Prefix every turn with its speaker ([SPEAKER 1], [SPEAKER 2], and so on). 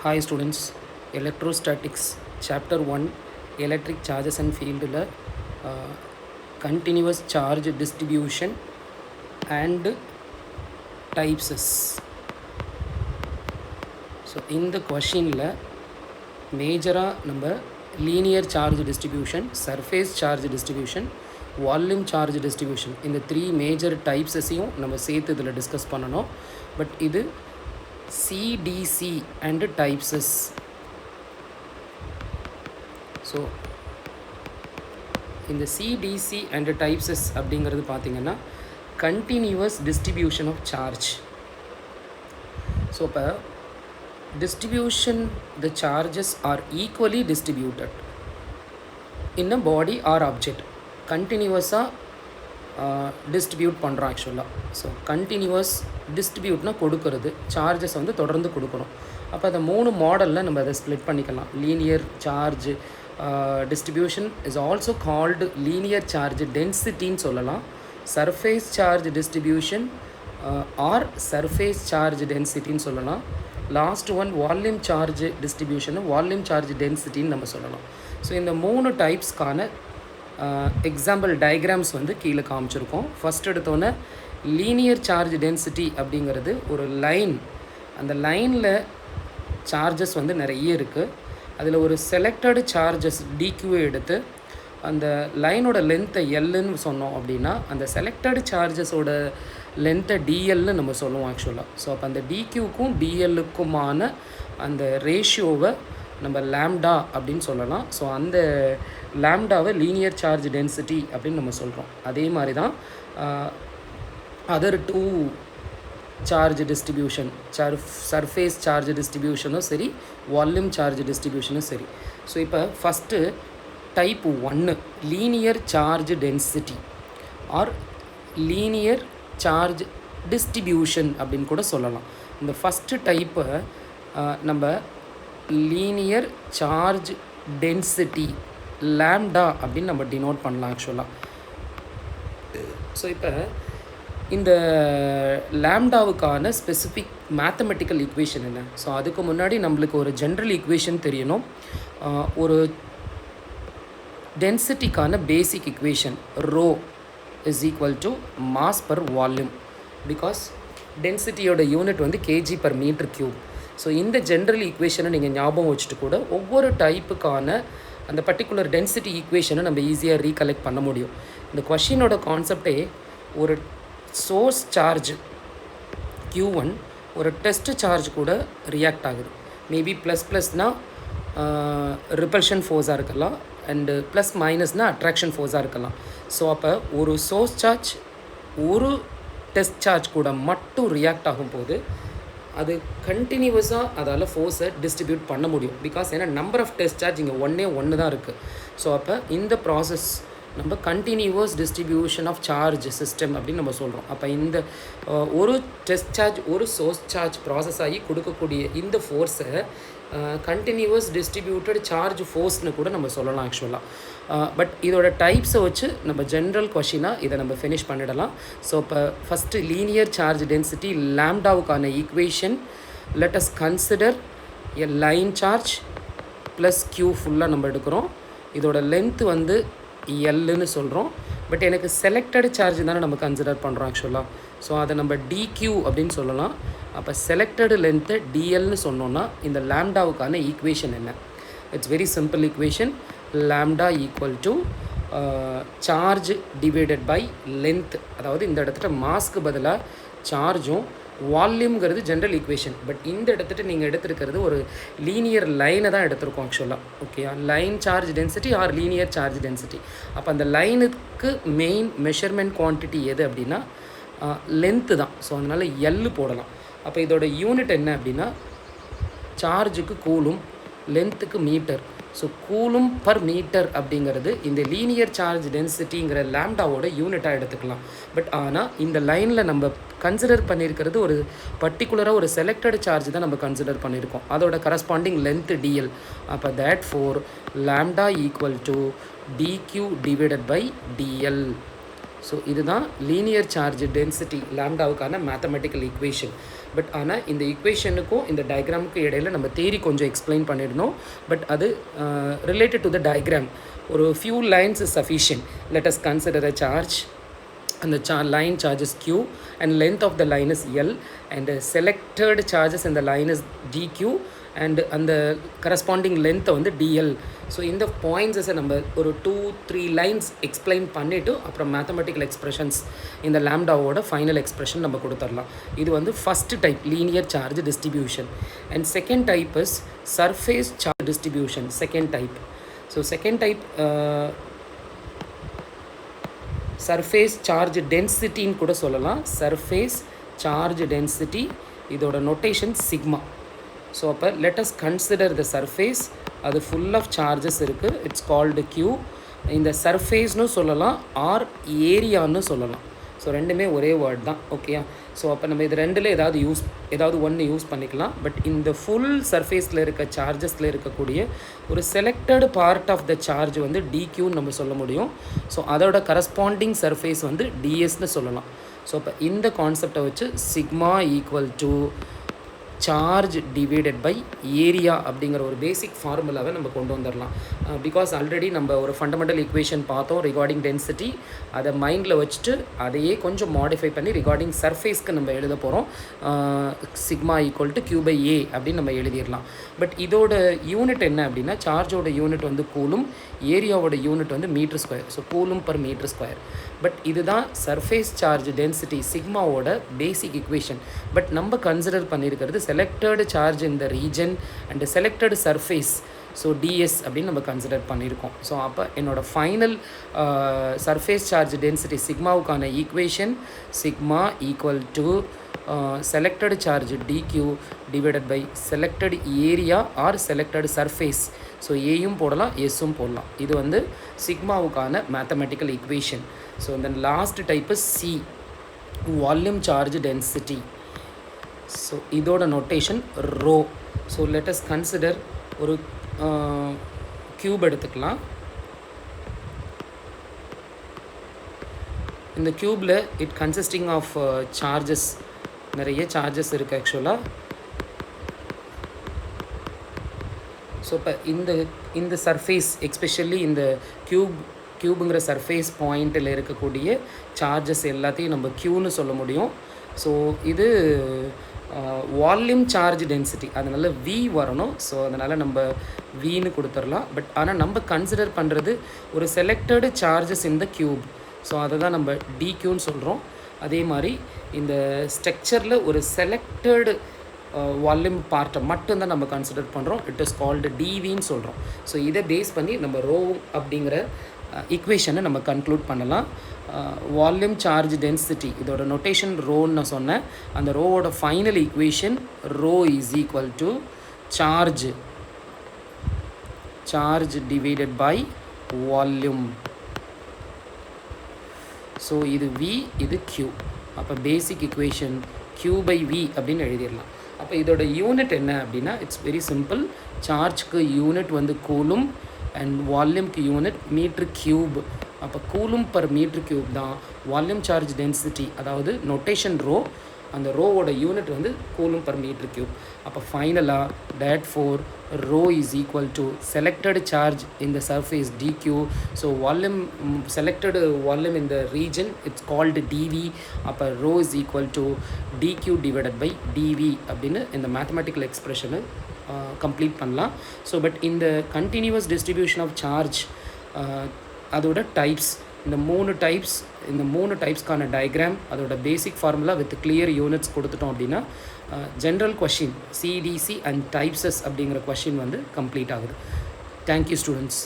[SPEAKER 1] Hi students, Electrostatics Chapter 1 Electric Charges and Field Continuous Charge Distribution and Types. So in the question major number linear charge distribution, surface charge distribution, volume charge distribution in the three major types நம்ம சேர்த்து இதில் discuss பண்ணணும். But இது CDC and types. So இந்த CDC and types அப்படிங்கிறது பார்த்திங்கன்னா continuous distribution of charge. So இப்போ distribution, the charges are equally distributed in a body or object. கண்டினியூவஸாக டிஸ்ட்ரிபியூட் பண்ணுறோம் ஆக்சுவலாக. ஸோ கண்டினியூவஸ் டிஸ்ட்ரிபியூட்னா கொடுக்கறது, சார்ஜஸ் வந்து தொடர்ந்து கொடுக்கணும். அப்போ அந்த மூணு மாடலில் நம்ம அதை ஸ்ப்ளிட் பண்ணிக்கலாம். Linear charge distribution is also called linear charge டென்சிட்டின்னு சொல்லலாம். Surface charge distribution or surface charge டென்சிட்டின்னு சொல்லலாம். Last one volume charge distribution volume charge டென்சிட்டின்னு நம்ம சொல்லலாம். ஸோ இந்த மூணு டைப்ஸ்க்கான எக்ஸாம்பிள் டயக்ராம்ஸ் வந்து கீழே காமிச்சிருக்கோம். ஃபஸ்ட் எடுத்தோன்னே லீனியர் சார்ஜ் டென்சிட்டி அப்படிங்கிறது ஒரு லைன். அந்த லைனில் சார்ஜஸ் வந்து நிறைய இருக்குது. அதில் ஒரு செலக்டடு சார்ஜஸ் டிக்யூவை எடுத்து அந்த லைனோட லென்த்தை எல்லுன்னு சொன்னோம் அப்படின்னா அந்த செலக்டடு சார்ஜஸோட லென்த்தை டிஎல்னு நம்ம சொல்லுவோம் ஆக்சுவலாக. ஸோ அப்போ அந்த டிக்யூக்கும் டிஎல்லுக்குமான அந்த ரேஷியோவை நம்ம லேம்டா அப்படின்னு சொல்லலாம். ஸோ அந்த லேம்டாவை லீனியர் சார்ஜ் டென்சிட்டி அப்படின்னு நம்ம சொல்கிறோம். அதே மாதிரி தான் other two charge distribution, surface charge டிஸ்ட்ரிபியூஷனும் சரி, வால்யூம் சார்ஜ் டிஸ்ட்ரிபியூஷனும் சரி. ஸோ இப்போ first type 1 linear charge density or linear charge distribution அப்படின்னு கூட சொல்லலாம். இந்த ஃபஸ்ட்டு டைப்பை நம்ம லீனியர் சார்ஜ் டென்சிட்டி லேம்டா அப்படின்னு நம்ம டினோட் பண்ணலாம் ஆக்சுவலாக. ஸோ இப்போ இந்த லேம்டாவுக்கான ஸ்பெசிஃபிக் மேத்தமெட்டிக்கல் ஈக்குவேஷன் என்ன? ஸோ அதுக்கு முன்னாடி நம்மளுக்கு ஒரு ஜென்ரல் ஈக்குவேஷன் தெரியணும். ஒரு டென்சிட்டிக்கான basic equation rho is equal to mass per volume. Because டென்சிட்டியோட யூனிட் வந்து KG per metre cube. So இந்த ஜென்ரல் ஈக்குவேஷனை நீங்கள் ஞாபகம் வச்சுட்டு கூட ஒவ்வொரு டைப்புக்கான அந்த பர்டிகுலர் டென்சிட்டி ஈக்குவேஷனை நம்ம ஈஸியாக ரீகலெக்ட் பண்ண முடியும். இந்த கொஷினோட கான்செப்டே ஒரு சோர்ஸ் சார்ஜ் Q1 ஒரு டெஸ்ட் சார்ஜ் கூட ரியாக்ட் ஆகுது. மேபி ++னால் ரிப்பல்ஷன் ஃபோர்ஸாக இருக்கலாம், அண்டு +- அட்ராக்ஷன் ஃபோர்ஸாக இருக்கலாம். ஸோ அப்போ ஒரு சோர்ஸ் சார்ஜ் ஒரு டெஸ்ட் சார்ஜ் கூட மட்டும் ரியாக்ட் ஆகும்போது அது கண்டினியூவஸாக அதால் ஃபோர்ஸை டிஸ்ட்ரிபியூட் பண்ண முடியும். பிகாஸ் ஏன்னா நம்பர் ஆஃப் டெஸ்ட் சார்ஜ் இங்கே ஒன்று தான் இருக்குது. ஸோ அப்போ இந்த ப்ராசஸ் நம்ம continuous distribution of charge system அப்படின்னு நம்ம சொல்கிறோம். அப்போ இந்த ஒரு டெஸ்ட் சார்ஜ் ஒரு சோர்ஸ் சார்ஜ் ப்ராசஸ் ஆகி கொடுக்கக்கூடிய இந்த ஃபோர்ஸை கண்டினியூவஸ் டிஸ்ட்ரிபியூட்டட் சார்ஜ் ஃபோர்ஸ்னு கூட நம்ம சொல்லலாம் ஆக்சுவலாக. பட் இதோட டைப்ஸை வச்சு நம்ம ஜென்ரல் கொஷினாக இதை நம்ம ஃபினிஷ் பண்ணிடலாம். ஸோ இப்போ ஃபஸ்ட்டு லீனியர் சார்ஜ் டென்சிட்டி லேம்டாவுக்கான equation, let us consider a line charge plus Q ஃபுல்லாக நம்ம எடுக்கிறோம். இதோட லென்த்து வந்து எல்லுன்னு சொல்கிறோம். பட் எனக்கு செலக்டடு சார்ஜ் தானே நம்ம கன்சிடர் பண்ணுறோம் ஆக்சுவலாக. ஸோ அதை நம்ம டிக்யூ அப்படின்னு சொல்லலாம். அப்போ செலக்டடு லென்த்து டிஎல்னு சொன்னோன்னா இந்த லேம்டாவுக்கான ஈக்குவேஷன் என்ன? It's very simple equation. Lambda equal to charge divided by length. அதாவது இந்த இடத்துல மாஸ்க்கு பதிலாக சார்ஜும் வால்யூம்ங்கிறது ஜென்ரல் ஈக்குவேஷன். பட் இந்த இடத்துட்டு நீங்கள் எடுத்துருக்கிறது ஒரு லீனியர் லைனை தான் எடுத்திருக்கோம் ஆக்சுவலாக. Okay, line charge density or linear charge density. அப்போ அந்த லைனுக்கு மெயின் மெஷர்மெண்ட் குவான்டிட்டி எது அப்படின்னா லென்த்து தான். ஸோ அதனால் எல்லு போடலாம். அப்போ இதோட யூனிட் என்ன அப்படின்னா சார்ஜுக்கு கூலும், லென்த்துக்கு metre. So coulomb per metre அப்படிங்கிறது இந்த லீனியர் சார்ஜ் டென்சிட்டிங்கிற லேம்டாவோட யூனிட்டாக எடுத்துக்கலாம். பட் ஆனால் இந்த லைனில் நம்ம கன்சிடர் பண்ணியிருக்கிறது ஒரு பர்டிகுலராக ஒரு செலக்டட் சார்ஜ் தான் நம்ம கன்சிடர் பண்ணியிருக்கோம். அதோட கரஸ்பாண்டிங் லென்த்து டிஎல். அப்போ that for lambda equal to DQ divided by DL. So இதுதான் லீனியர் சார்ஜ் டென்சிட்டி லாம்டாவுக்கான மேத்தமெட்டிக்கல் ஈக்குவேஷன். பட் ஆனால் இந்த ஈக்குவேஷனுக்கும் இந்த டயக்ராமுக்கும் இடையில் நம்ம தேரி கொஞ்சம் எக்ஸ்பிளைன் பண்ணிடணும். பட் அது ரிலேட்டட் டு த டயக்ராம் ஒரு few lines is sufficient. Let us consider a charge. And the line charge is Q and length of the line is L and the selected charges in the line is DQ and the corresponding length வந்து DL. So இந்த பாயிண்ட்ஸை நம்ம ஒரு 2-3 lines explain பண்ணிவிட்டு அப்புறம் mathematical expressions இந்த லேம்டாவோட final expression நம்ம கொடுத்துடலாம். இது வந்து first type linear charge distribution. And second type is surface charge distribution. Second type. So second type surface charge டென்சிட்டின்னு கூட சொல்லலாம். சர்ஃபேஸ் சார்ஜ் டென்சிட்டி இதோட நொட்டேஷன் சிக்மா. ஸோ அப்போ லெட்டஸ் கன்சிடர் த சர்ஃபேஸ். அது ஃபுல் ஆஃப் சார்ஜஸ் இருக்குது. It's called Q. இந்த சர்ஃபேஸ்னு சொல்லலாம் ஆர் ஏரியான்னு சொல்லலாம். ஸோ ரெண்டுமே ஒரே வேர்ட் தான். ஓகேயா? ஸோ அப்போ நம்ம இது ரெண்டில் ஏதாவது ஒன்று யூஸ் பண்ணிக்கலாம். பட் இந்த ஃபுல் சர்ஃபேஸில் இருக்க சார்ஜஸில் இருக்கக்கூடிய ஒரு selected part of the charge வந்து டிக்யூன்னு நம்ம சொல்ல முடியும். ஸோ அதோட கரஸ்பாண்டிங் சர்ஃபேஸ் வந்து டிஎஸ்ன்னு சொல்லலாம். ஸோ அப்போ இந்த கான்செப்டை வச்சு sigma equal to charge divided by area அப்படிங்கிற ஒரு பேசிக் ஃபார்முலாவை நம்ம கொண்டு வந்துடலாம். பிகாஸ் ஆல்ரெடி நம்ம ஒரு ஃபண்டமெண்டல் ஈக்குவேஷன் பார்த்தோம் ரிகார்டிங் டென்சிட்டி. அதை மைண்டில் வச்சுட்டு அதையே கொஞ்சம் மாடிஃபை பண்ணி ரிகார்டிங் சர்ஃபேஸ்க்கு நம்ம எழுத போகிறோம். Sigma equal to Q by A அப்படின்னு நம்ம எழுதிடலாம். பட் இதோட யூனிட் என்ன அப்படின்னா சார்ஜோட யூனிட் வந்து கூலும், ஏரியாவோட யூனிட் வந்து metre square. So coulomb per metre square. But இதுதான் சர்ஃபேஸ் சார்ஜ் டென்சிட்டி சிக்மாவோட பேசிக் ஈக்குவேஷன். பட் நம்ம கன்சிடர் பண்ணியிருக்கிறது selected charge in the region and selected surface. So DS அப்படின்னு நம்ம கன்சிடர் பண்ணியிருக்கோம். ஸோ அப்போ என்னோடய ஃபைனல் சர்ஃபேஸ் சார்ஜ் டென்சிட்டி சிக்மாவுக்கான equation sigma equal to selected charge dq divided by selected area or selected surface. So ஏயும் போடலாம் எஸ்ஸும் போடலாம். இது வந்து சிக்மாவுக்கான mathematical equation. So then last type C volume charge density. So இதோட notation rho. So let us consider ஒரு cube எடுத்துக்கலாம். இந்த க்யூப்பில் இட் கன்சிஸ்டிங் ஆஃப் சார்ஜஸ், நிறைய சார்ஜஸ் இருக்குது ஆக்சுவலாக. ஸோ இப்போ இந்த சர்ஃபேஸ் எக்ஸ்பெஷலி இந்த க்யூபுங்கிற சர்ஃபேஸ் பாயிண்டில் இருக்கக்கூடிய சார்ஜஸ் எல்லாத்தையும் நம்ம க்யூன்னு சொல்ல முடியும். ஸோ இது வால்யூம் சார்ஜ் டென்சிட்டி, அதனால் வி வரணும். ஸோ அதனால் நம்ம வின்னு கொடுத்துடலாம். பட் ஆனால் நம்ம கன்சிடர் பண்ணுறது ஒரு செலக்டடு சார்ஜஸ் இன் த க்யூப். ஸோ அதை தான் நம்ம டிக்யூன்னு சொல்கிறோம். அதே மாதிரி இந்த ஸ்ட்ரக்சரில் ஒரு செலக்டடு வால்யூம் பார்ட்டை மட்டும்தான் நம்ம கன்சிடர் பண்ணுறோம். இட் இஸ் கால்டு டிவின்னு சொல்கிறோம். ஸோ இதை பேஸ் பண்ணி நம்ம ரோ அப்படிங்கிற ஈக்குவேஷனை நம்ம கன்க்ளூட் பண்ணலாம். வால்யூம் சார்ஜ் டென்சிட்டி இதோட நொட்டேஷன் ரோன்னு நான் சொன்னேன். அந்த ரோவோட final equation rho is equal to charge divided by volume. So இது V, இது Q. அப்போ basic equation Q by V அப்படின்னு எழுதிடலாம். அப்போ இதோட யூனிட் என்ன அப்படின்னா இட்ஸ் வெரி சிம்பிள். சார்ஜ்க்கு யூனிட் வந்து கூலும் அண்ட் வால்யூம்க்கு யூனிட் மீட்ரு க்யூப். அப்போ கூலும் பர் மீட்ரு க்யூப் தான் வால்யூம் சார்ஜ் டென்சிட்டி. அதாவது நொட்டேஷன் ரோ, அந்த ரோவோட யூனிட் வந்து கூலும் பர் மீட்ரு க்யூப். அப்போ ஃபைனலாக that for rho is equal to selected charge in the surface dq. So volume, selected volume in the region, it's called dv. அப்போ rho is equal to dq divided by dv அப்படின்னு இந்த mathematical எக்ஸ்பிரஷனை complete பண்ணலாம். So but இந்த continuous distribution of charge அதோட types, இந்த மூணு டைப்ஸ்க்கான diagram, அதோட பேசிக் ஃபார்முலா வித் கிளியர் யூனிட்ஸ் கொடுத்துட்டோம் அப்படின்னா ஜென்ரல் கொஷின் CDC அண்ட் டைப்ஸஸ் அப்படிங்கிற கொஷின் வந்து கம்ப்ளீட் ஆகுது. Thank you students.